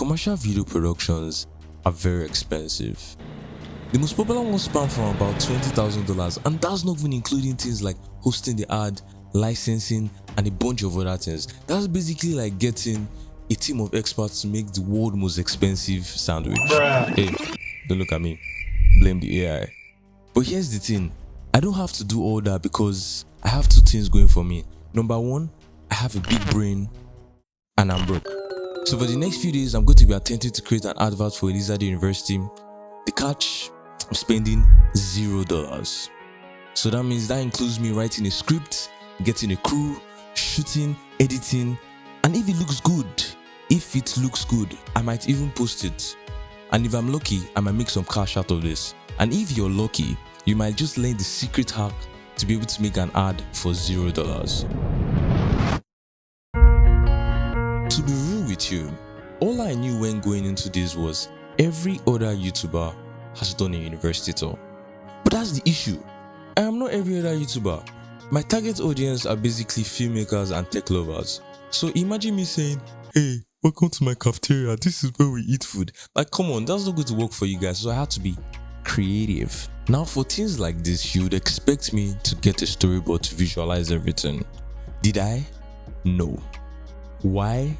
Commercial video productions are very expensive. The most popular ones span from about $20,000, and that's not even including things like hosting the ad, licensing, and a bunch of other things. That's basically like getting a team of experts to make the world's most expensive sandwich. Hey, don't look at me. Blame the AI. But here's the thing. I don't have to do all that because I have two things going for me. Number one, I have a big brain and I'm broke. So for the next few days, I'm going to be attempting to create an advert for Elizade University. The catch, I'm spending $0. So that means that includes me writing a script, getting a crew, shooting, editing, and if it looks good, I might even post it. And if I'm lucky, I might make some cash out of this. And if you're lucky, you might just learn the secret hack to be able to make an ad for $0. To be real with you, all I knew when going into this was every other YouTuber has done a university tour. But that's the issue. I am not every other YouTuber. My target audience are basically filmmakers and tech lovers. So imagine me saying, hey, welcome to my cafeteria, this is where we eat food. Like, come on, that's not going to work for you guys. So I had to be creative. Now for things like this, you would expect me to get a storyboard to visualize everything. Did I? No. Why?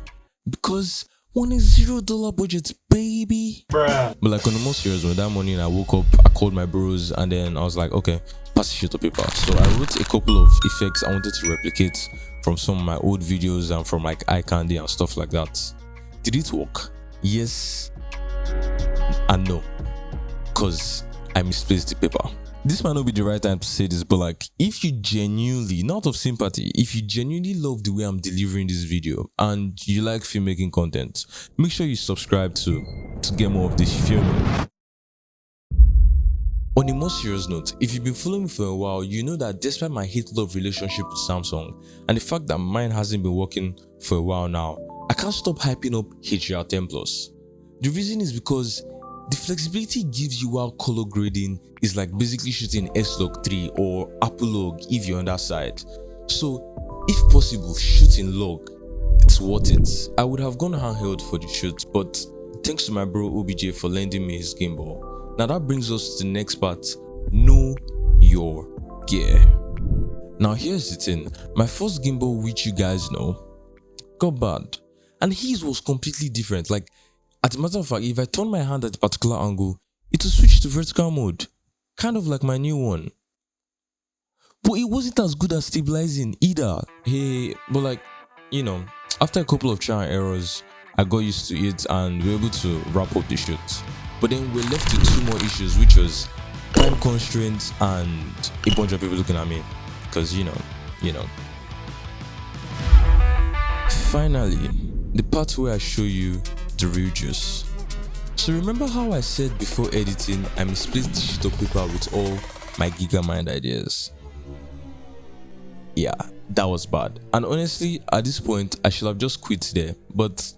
Because one is $0 budget, baby. Bruh. But like on the most serious one, that morning I woke up, I called my bros, and then I was like, okay, pass the sheet of paper. So I wrote a couple of effects I wanted to replicate from some of my old videos and from like eye candy and stuff like that. Did it work? Yes and no, because I misplaced the paper. This might not be the right time to say this, but like, if you genuinely, not of sympathy, if you genuinely love the way I'm delivering this video and you like filmmaking content, make sure you subscribe to get more of this, you feel me? On a more serious note, if you've been following me for a while, you know that despite my hate-love relationship with Samsung and the fact that mine hasn't been working for a while now, I can't stop hyping up HDR10+. The reason is because the flexibility it gives you while color grading is like basically shooting S-Log 3 or Apple Log if you're on that side. So if possible, shoot in log. It's worth it. I would have gone handheld for the shoot, but thanks to my bro OBJ for lending me his gimbal. Now that brings us to the next part. Know your gear. Now here's the thing. My first gimbal, which you guys know, got bad. And his was completely different. Like, as a matter of fact, if I turn my hand at a particular angle, it will switch to vertical mode. Kind of like my new one. But it wasn't as good at stabilizing either. Hey, but like, you know, after a couple of trial and errors, I got used to it and we were able to wrap up the shoot. But then we're left with two more issues, which was time constraints and a bunch of people looking at me. Because, you know. Finally, the part where I show you the real juice. So remember how I said before editing, I misplaced the sheet of paper with all my gigamind ideas? Yeah, that was bad. And honestly, at this point, I should have just quit there, but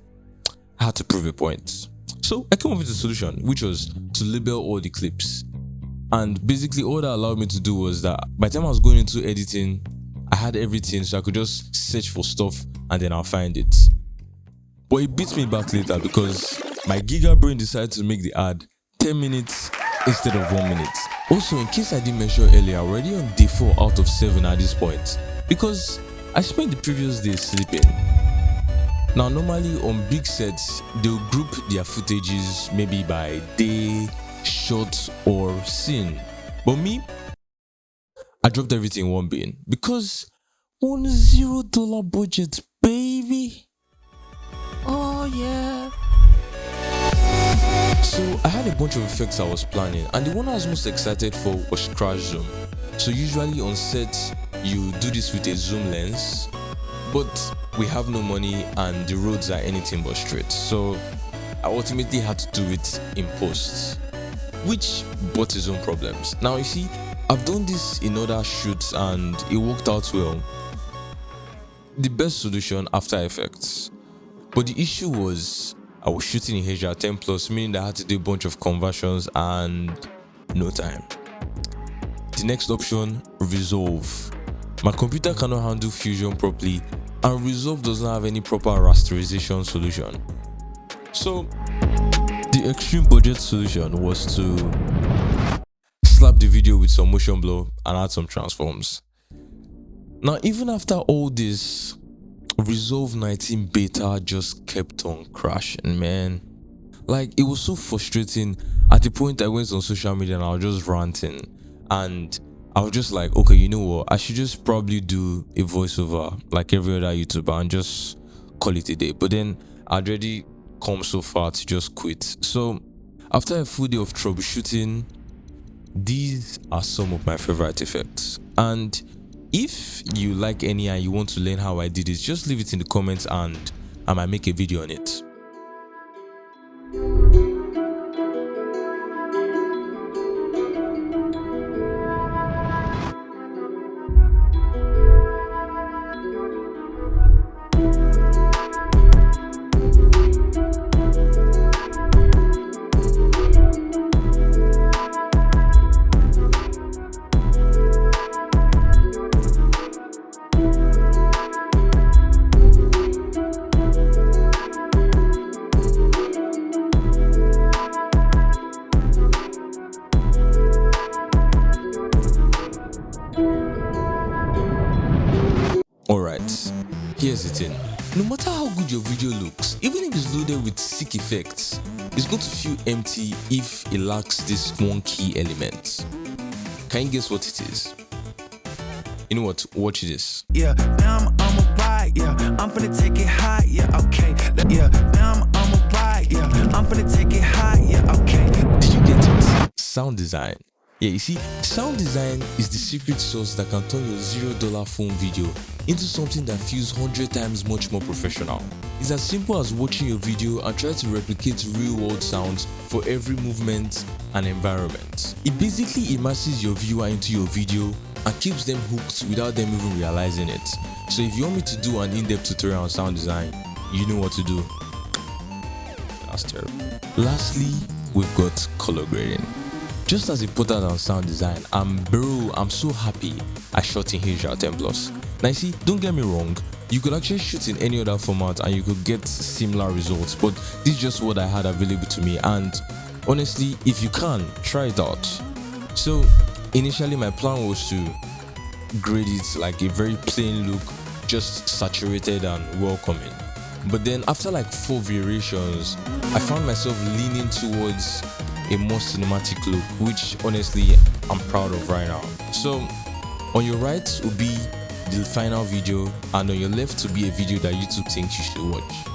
I had to prove a point. So I came up with a solution, which was to label all the clips. And basically all that allowed me to do was that by the time I was going into editing, I had everything, so I could just search for stuff and then I'll find it. But it beats me back later because my giga brain decided to make the ad 10 minutes instead of 1 minute. Also, in case I didn't mention earlier, I'm already on day 4 out of 7 at this point because I spent the previous day sleeping. Now, normally on big sets, they'll group their footages maybe by day, shot, or scene. But me, I dropped everything in one bin because on $0 budget, baby. Oh yeah. So I had a bunch of effects I was planning, and the one I was most excited for was crash zoom. So usually on set you do this with a zoom lens, but we have no money and the roads are anything but straight, so I ultimately had to do it in post, which brought its own problems. Now you see, I've done this in other shoots and it worked out well. The best solution, After Effects. But the issue was I was shooting in HDR10+, meaning that I had to do a bunch of conversions and no time. The next option, Resolve. My computer cannot handle Fusion properly and Resolve does not have any proper rasterization solution. So the extreme budget solution was to slap the video with some motion blur and add some transforms. Now, even after all this, Resolve 19 beta just kept on crashing, man. Like, it was so frustrating. At the point I went on social media and I was just ranting, and I was just like, okay, you know what, I should just probably do a voiceover like every other YouTuber and just call it a day. But then I'd already come so far to just quit. So after a full day of troubleshooting, these are some of my favorite effects. And if you like any and you want to learn how I did it, just leave it in the comments and I might make a video on it. Alright, here's the thing. No matter how good your video looks, even if it's loaded with sick effects, it's going to feel empty if it lacks this one key element. Can you guess what it is? You know what? Watch this. Yeah, now I'm a ride, yeah. I'm finna take it high, yeah, okay. Yeah, now I'm a ride, yeah. I'm finna take it high, yeah, okay. Did you get it? Sound design. Yeah, you see, sound design is the secret sauce that can turn your $0 phone video into something that feels 100 times much more professional. It's as simple as watching your video and try to replicate real-world sounds for every movement and environment. It basically immerses your viewer into your video and keeps them hooked without them even realizing it. So if you want me to do an in-depth tutorial on sound design, you know what to do. That's terrible. Lastly, we've got color grading. Just as important as sound design, I'm so happy I shot in HDR10+. Now you see, don't get me wrong, you could actually shoot in any other format and you could get similar results, but this is just what I had available to me, and honestly, if you can, try it out. So initially my plan was to grade it like a very plain look, just saturated and welcoming. But then after like 4 variations, I found myself leaning towards a more cinematic look, which honestly I'm proud of right now. So on your right will be the final video, and on your left will be a video that YouTube thinks you should watch.